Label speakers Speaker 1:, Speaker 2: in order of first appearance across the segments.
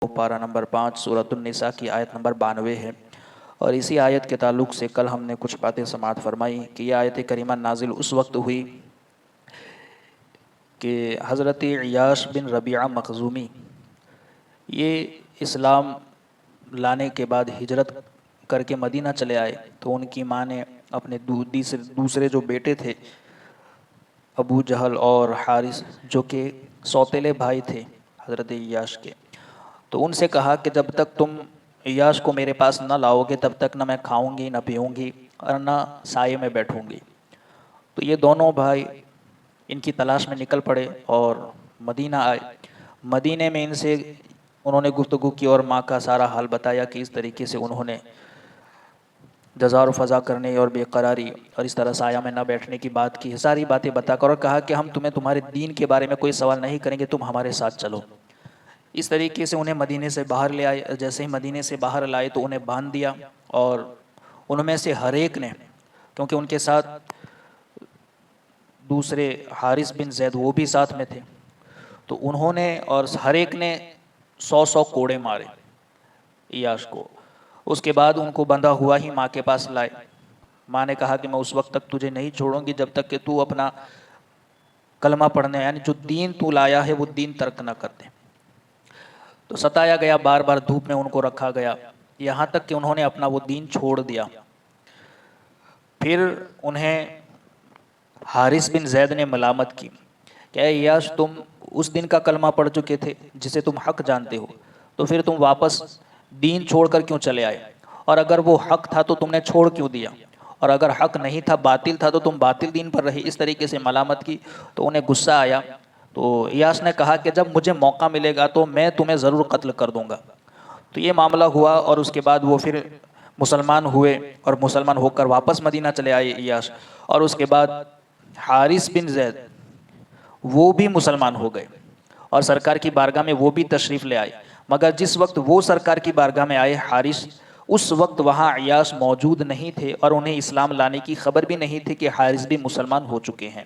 Speaker 1: پارہ نمبر 5 سورۃ النساء کی آیت نمبر 92 ہے، اور اسی آیت کے تعلق سے کل ہم نے کچھ باتیں سماعت فرمائی کہ یہ آیت کریمہ نازل اس وقت ہوئی کہ حضرت عیاش بن ربیعہ مخزومی یہ اسلام لانے کے بعد ہجرت کر کے مدینہ چلے آئے، تو ان کی ماں نے اپنے دوسرے جو بیٹے تھے ابو جہل اور حارث، جو کہ سوتیلے بھائی تھے حضرت عیاش کے، تو ان سے کہا کہ جب تک تم عیاش کو میرے پاس نہ لاؤ گے تب تک نہ میں کھاؤں گی نہ پیوں گی اور نہ سائے میں بیٹھوں گی۔ تو یہ دونوں بھائی ان کی تلاش میں نکل پڑے اور مدینہ آئے۔ مدینے میں ان سے انہوں نے گفتگو کی اور ماں کا سارا حال بتایا کہ اس طریقے سے انہوں نے جزار و فضا کرنے اور بے قراری اور اس طرح سایہ میں نہ بیٹھنے کی بات کی، ساری باتیں بتا کر، اور کہا کہ ہم تمہارے دین کے بارے میں کوئی سوال نہیں کریں گے، تم ہمارے ساتھ چلو۔ اس طریقے سے انہیں مدینے سے باہر لے آئے۔ جیسے ہی مدینے سے باہر لائے تو انہیں باندھ دیا، اور ان میں سے ہر ایک نے، کیونکہ ان کے ساتھ دوسرے حارث بن زید وہ بھی ساتھ میں تھے، تو انہوں نے اور ہر ایک نے 100 کوڑے مارے عیاش کو۔ اس کے بعد ان کو بندھا ہوا ہی ماں کے پاس لائے۔ ماں نے کہا کہ میں اس وقت تک تجھے نہیں چھوڑوں گی جب تک کہ تو اپنا کلمہ پڑھنے، یعنی جو دین تو لایا ہے وہ دین ترک نہ کر دے۔ تو ستایا گیا، بار بار دھوپ میں ان کو رکھا گیا، یہاں تک کہ انہوں نے اپنا وہ دین چھوڑ دیا۔ پھر انہیں حارث بن زید نے ملامت کی کہ اے عیاش، تم اس دن کا کلمہ پڑھ چکے تھے جسے تم حق جانتے ہو، تو پھر تم واپس دین چھوڑ کر کیوں چلے آئے؟ اور اگر وہ حق تھا تو تم نے چھوڑ کیوں دیا؟ اور اگر حق نہیں تھا، باطل تھا، تو تم باطل دین پر رہے۔ اس طریقے سے ملامت کی تو انہیں غصہ آیا۔ تو عیاش نے کہا کہ جب مجھے موقع ملے گا تو میں تمہیں ضرور قتل کر دوں گا۔ تو یہ معاملہ ہوا، اور اس کے بعد وہ پھر مسلمان ہوئے اور مسلمان ہو کر واپس مدینہ چلے آئے عیاش۔ اور اس کے بعد حارث بن زید وہ بھی مسلمان ہو گئے اور سرکار کی بارگاہ میں وہ بھی تشریف لے آئے، مگر جس وقت وہ سرکار کی بارگاہ میں آئے حارث، اس وقت وہاں عیاش موجود نہیں تھے اور انہیں اسلام لانے کی خبر بھی نہیں تھی کہ حارث بھی مسلمان ہو چکے ہیں۔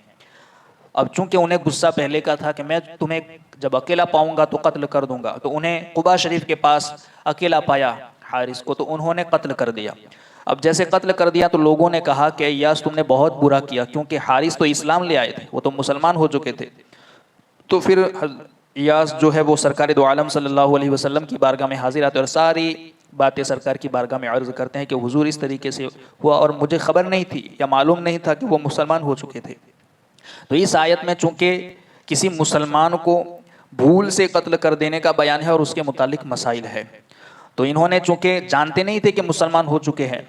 Speaker 1: اب چونکہ انہیں غصہ پہلے کا تھا کہ میں تمہیں جب اکیلا پاؤں گا تو قتل کر دوں گا، تو انہیں قباء شریف کے پاس اکیلا پایا حارث کو، تو انہوں نے قتل کر دیا۔ اب جیسے قتل کر دیا تو لوگوں نے کہا کہ عیاش تم نے بہت برا کیا، کیونکہ حارث تو اسلام لے آئے تھے، وہ تو مسلمان ہو چکے تھے۔ تو پھر عیاش جو ہے وہ سرکار دو عالم صلی اللہ علیہ وسلم کی بارگاہ میں حاضر آتے اور ساری باتیں سرکار کی بارگاہ میں عرض کرتے ہیں کہ حضور اس طریقے سے ہوا اور مجھے خبر نہیں تھی یا معلوم نہیں تھا کہ وہ مسلمان ہو چکے تھے۔ تو اس آیت میں چونکہ کسی مسلمان کو بھول سے قتل کر دینے کا بیان ہے اور اس کے متعلق مسائل ہے، تو انہوں نے چونکہ جانتے نہیں تھے کہ مسلمان ہو چکے ہیں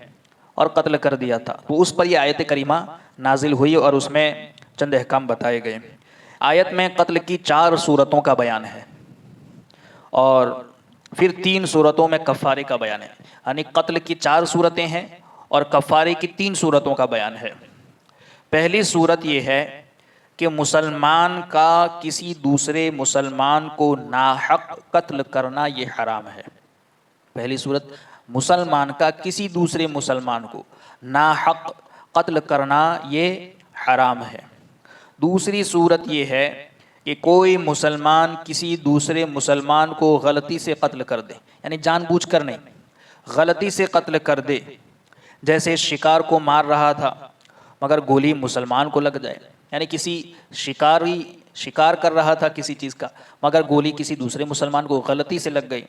Speaker 1: اور قتل کر دیا تھا، تو اس پر یہ آیت کریمہ نازل ہوئی اور اس میں چند احکام بتائے گئے۔ آیت میں قتل کی 4 صورتوں کا بیان ہے، اور پھر 3 صورتوں میں کفارے کا بیان ہے، یعنی قتل کی 4 صورتیں ہیں اور کفارے کی 3 صورتوں کا بیان ہے۔ پہلی صورت یہ ہے کہ مسلمان کا کسی دوسرے مسلمان کو ناحق قتل کرنا یہ حرام ہے۔ پہلی صورت، مسلمان کا کسی دوسرے مسلمان کو ناحق قتل کرنا یہ حرام ہے۔ دوسری صورت یہ ہے کہ کوئی مسلمان کسی دوسرے مسلمان کو غلطی سے قتل کر دے، یعنی جان بوجھ کر نہیں، غلطی سے قتل کر دے۔ جیسے شکار کو مار رہا تھا مگر گولی مسلمان کو لگ جائے، یعنی کسی شکار کر رہا تھا کسی چیز کا مگر گولی کسی دوسرے مسلمان کو غلطی سے لگ گئی۔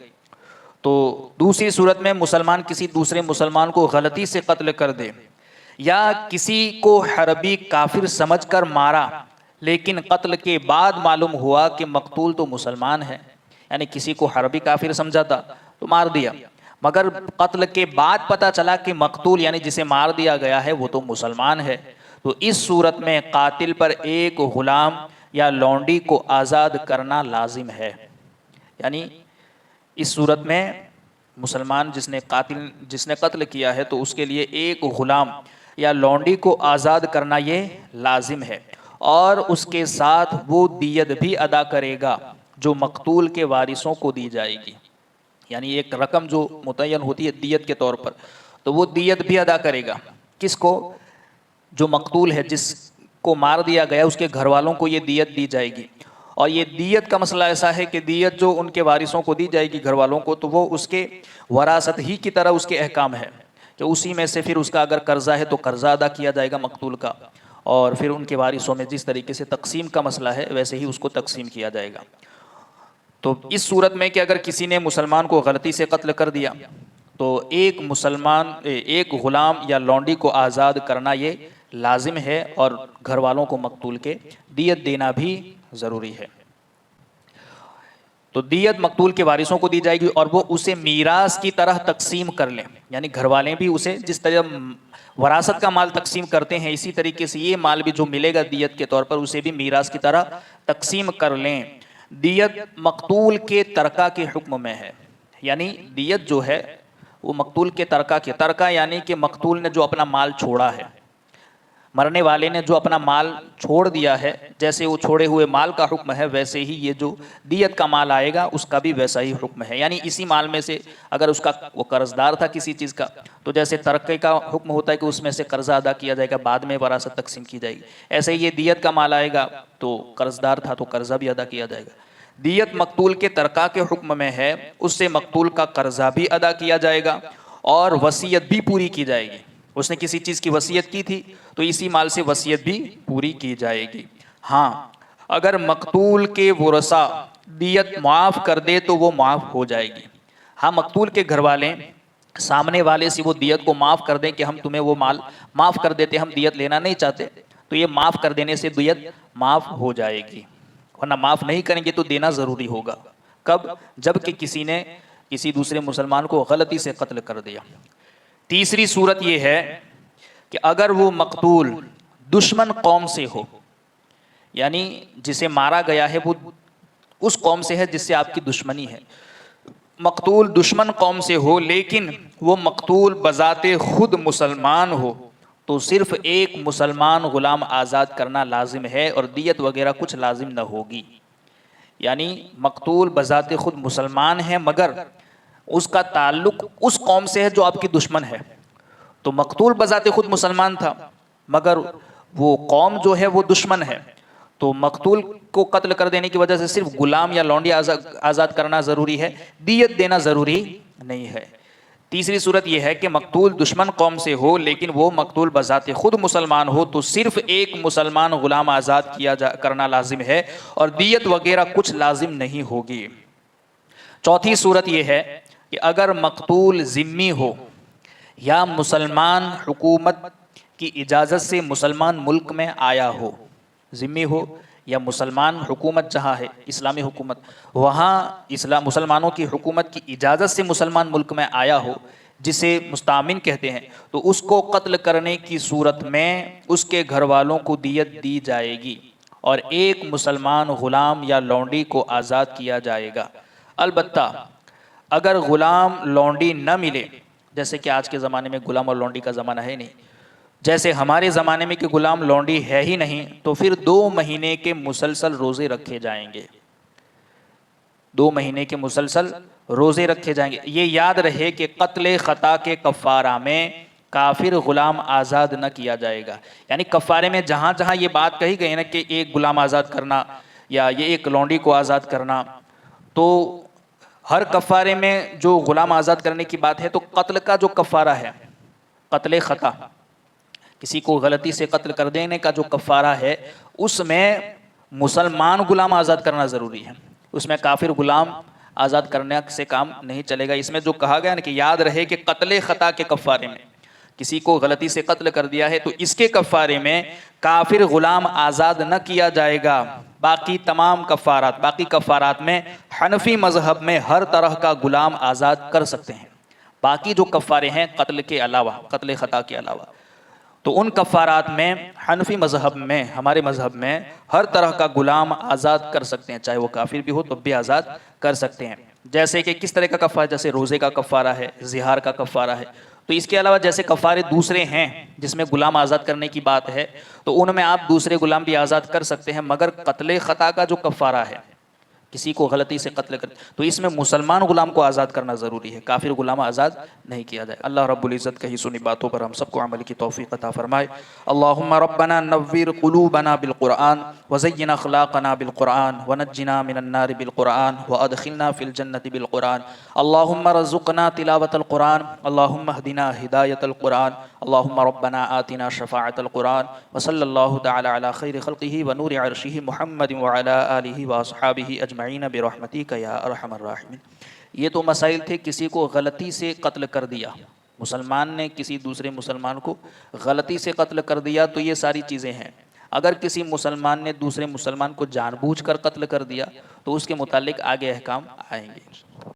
Speaker 1: تو دوسری صورت میں مسلمان کسی دوسرے مسلمان کو غلطی سے قتل کر دے، یا کسی کو حربی کافر سمجھ کر مارا لیکن قتل کے بعد معلوم ہوا کہ مقتول تو مسلمان ہے، یعنی کسی کو حربی کافر سمجھا تھا تو مار دیا، مگر قتل کے بعد پتہ چلا کہ مقتول یعنی جسے مار دیا گیا ہے وہ تو مسلمان ہے، تو اس صورت میں قاتل پر ایک غلام یا لونڈی کو آزاد کرنا لازم ہے۔ یعنی اس صورت میں مسلمان جس نے قتل کیا ہے تو اس کے لیے ایک غلام یا لونڈی کو آزاد کرنا یہ لازم ہے، اور اس کے ساتھ وہ دیت بھی ادا کرے گا جو مقتول کے وارثوں کو دی جائے گی، یعنی ایک رقم جو متعین ہوتی ہے دیت کے طور پر، تو وہ دیت بھی ادا کرے گا۔ کس کو؟ جو مقتول ہے، جس کو مار دیا گیا اس کے گھر والوں کو یہ دیت دی جائے گی، اور یہ دیت کا مسئلہ ایسا ہے کہ دیت جو ان کے وارثوں کو دی جائے گی گھر والوں کو، تو وہ اس کے وراثت ہی کی طرح اس کے احکام ہے کہ اسی میں سے پھر اس کا اگر قرضہ ہے تو قرضہ ادا کیا جائے گا مقتول کا، اور پھر ان کے وارثوں میں جس طریقے سے تقسیم کا مسئلہ ہے ویسے ہی اس کو تقسیم کیا جائے گا۔ تو اس صورت میں کہ اگر کسی نے مسلمان کو غلطی سے قتل کر دیا تو ایک غلام یا لونڈی کو آزاد کرنا یہ لازم ہے، اور گھر والوں کو مقتول کے دیت دینا بھی ضروری ہے۔ تو دیت مقتول کے وارثوں کو دی جائے گی اور وہ اسے میراث کی طرح تقسیم کر لیں، یعنی گھر والے بھی اسے جس طرح وراثت کا مال تقسیم کرتے ہیں اسی طریقے سے یہ مال بھی جو ملے گا دیت کے طور پر اسے بھی میراث کی طرح تقسیم کر لیں۔ دیت مقتول کے ترکہ کے حکم میں ہے، یعنی دیت جو ہے وہ مقتول کے ترکہ یعنی کہ مقتول نے جو اپنا مال چھوڑا ہے، مرنے والے نے جو اپنا مال چھوڑ دیا ہے، جیسے وہ چھوڑے ہوئے مال کا حکم ہے ویسے ہی یہ جو دیت کا مال آئے گا اس کا بھی ویسا ہی حکم ہے۔ یعنی اسی مال میں سے اگر اس کا وہ قرض دار تھا کسی چیز کا تو جیسے ترکے کا حکم ہوتا ہے کہ اس میں سے قرضہ ادا کیا جائے گا، بعد میں وراثت تقسیم کی جائے گی، ایسے ہی یہ دیت کا مال آئے گا تو قرض دار تھا تو قرضہ بھی ادا کیا جائے گا۔ دیت مقتول کے ترکہ کے حکم میں ہے، اس سے مقتول کا قرضہ بھی ادا کیا جائے گا اور وصیت بھی پوری کی جائے گی۔ اس نے کسی چیز کی وصیت کی تھی تو اسی مال سے وصیت بھی پوری کی جائے گی۔ ہاں اگر مقتول کے ورثاء دیت معاف کر دے تو وہ معاف ہو جائے گی۔ ہاں مقتول کے گھر والے سامنے والے سے وہ دیت کو معاف کر دیں کہ ہم تمہیں وہ مال معاف کر دیتے، ہم دیت لینا نہیں چاہتے، تو یہ معاف کر دینے سے دیت معاف ہو جائے گی، ورنہ معاف نہیں کریں گے تو دینا ضروری ہوگا۔ کب؟ جب کہ کسی نے کسی دوسرے مسلمان کو غلطی سے قتل کر دیا۔ تیسری صورت یہ ہے کہ اگر وہ مقتول دشمن قوم سے ہو، یعنی جسے مارا گیا ہے وہ اس قوم سے ہے جس سے آپ کی دشمنی ہے، مقتول دشمن قوم سے ہو لیکن وہ مقتول بذات خود مسلمان ہو تو صرف ایک مسلمان غلام آزاد کرنا لازم ہے اور دیت وغیرہ کچھ لازم نہ ہوگی۔ یعنی مقتول بذات خود مسلمان ہے مگر اس کا تعلق اس قوم سے ہے جو آپ کی دشمن ہے، تو مقتول بذات خود مسلمان تھا مگر وہ قوم جو ہے وہ دشمن ہے، تو مقتول کو قتل کر دینے کی وجہ سے صرف غلام یا لونڈی آزاد کرنا ضروری ہے، دیت دینا ضروری نہیں ہے۔ تیسری صورت یہ ہے کہ مقتول دشمن قوم سے ہو لیکن وہ مقتول بذات خود مسلمان ہو تو صرف ایک مسلمان غلام آزاد کرنا لازم ہے اور دیت وغیرہ کچھ لازم نہیں ہوگی۔ چوتھی صورت یہ ہے کہ اگر مقتول ذمی ہو یا مسلمان حکومت کی اجازت سے مسلمان ملک میں آیا ہو، ذمی ہو یا مسلمان حکومت جہاں ہے اسلامی حکومت وہاں مسلمانوں کی حکومت کی اجازت سے مسلمان ملک میں آیا ہو جسے مستامن کہتے ہیں، تو اس کو قتل کرنے کی صورت میں اس کے گھر والوں کو دیت دی جائے گی اور ایک مسلمان غلام یا لونڈی کو آزاد کیا جائے گا۔ البتہ اگر غلام لونڈی نہ ملے، جیسے کہ آج کے زمانے میں غلام اور لونڈی کا زمانہ ہے نہیں، جیسے ہمارے زمانے میں کہ غلام لونڈی ہے ہی نہیں، تو پھر 2 مہینے کے مسلسل روزے رکھے جائیں گے، 2 مہینے کے مسلسل روزے رکھے جائیں گے۔ یہ یاد رہے کہ قتل خطا کے کفارہ میں کافر غلام آزاد نہ کیا جائے گا، یعنی کفارے میں جہاں جہاں یہ بات کہی گئی نا کہ ایک غلام آزاد کرنا یا یہ ایک لونڈی کو آزاد کرنا، تو ہر کفارے میں جو غلام آزاد کرنے کی بات ہے تو قتل کا جو کفارہ ہے، قتل خطا، کسی کو غلطی سے قتل کر دینے کا جو کفارہ ہے اس میں مسلمان غلام آزاد کرنا ضروری ہے، اس میں کافر غلام آزاد کرنے سے کام نہیں چلے گا۔ اس میں جو کہا گیا نا کہ یاد رہے کہ قتل خطا کے کفارے میں کسی کو غلطی سے قتل کر دیا ہے تو اس کے کفارے میں کافر غلام آزاد نہ کیا جائے گا۔ باقی تمام کفارات، باقی کفارات میں حنفی مذہب میں ہر طرح کا غلام آزاد کر سکتے ہیں، باقی جو کفارے ہیں قتل کے علاوہ، قتل خطا کے علاوہ، تو ان کفارات میں حنفی مذہب میں، ہمارے مذہب میں ہر طرح کا غلام آزاد کر سکتے ہیں، چاہے وہ کافر بھی ہو تو بھی آزاد کر سکتے ہیں۔ جیسے کہ کس طرح کا کفارہ، جیسے روزے کا کفارہ ہے، زہار کا کفارہ ہے، تو اس کے علاوہ جیسے کفارے دوسرے ہیں جس میں غلام آزاد کرنے کی بات ہے تو ان میں آپ دوسرے غلام بھی آزاد کر سکتے ہیں، مگر قتل خطا کا جو کفارہ ہے کسی کو غلطی سے قتل کر، تو اس میں مسلمان غلام کو آزاد کرنا ضروری ہے، کافر غلام آزاد نہیں کیا جائے۔ اللہ رب العزت کہی سنی باتوں پر ہم سب کو عمل کی توفیق عطا فرمائے۔ اللہم ربنا نوّر قلوبنا بالقرآن وزین اخلاقنا بالقرآن ونجنا من النار بالقرآن وادخلنا فی الجنة بالقرآن۔ اللہم رزقنا تلاوة القرآن، اللہم اہدنا ہدایت القرآن، اللہم ربنا آتنا شفاعت القرآن، وصلی اللہ تعالی علی خیر خلقہ ونور عرشہ محمد وعلی آلہ واصحابہ اجمعین برحمتک یا ارحم الراحمین۔ یہ تو مسائل تھے کسی کو غلطی سے قتل کر دیا، مسلمان نے کسی دوسرے مسلمان کو غلطی سے قتل کر دیا تو یہ ساری چیزیں ہیں۔ اگر کسی مسلمان نے دوسرے مسلمان کو جان بوجھ کر قتل کر دیا تو اس کے متعلق آگے احکام آئیں گے۔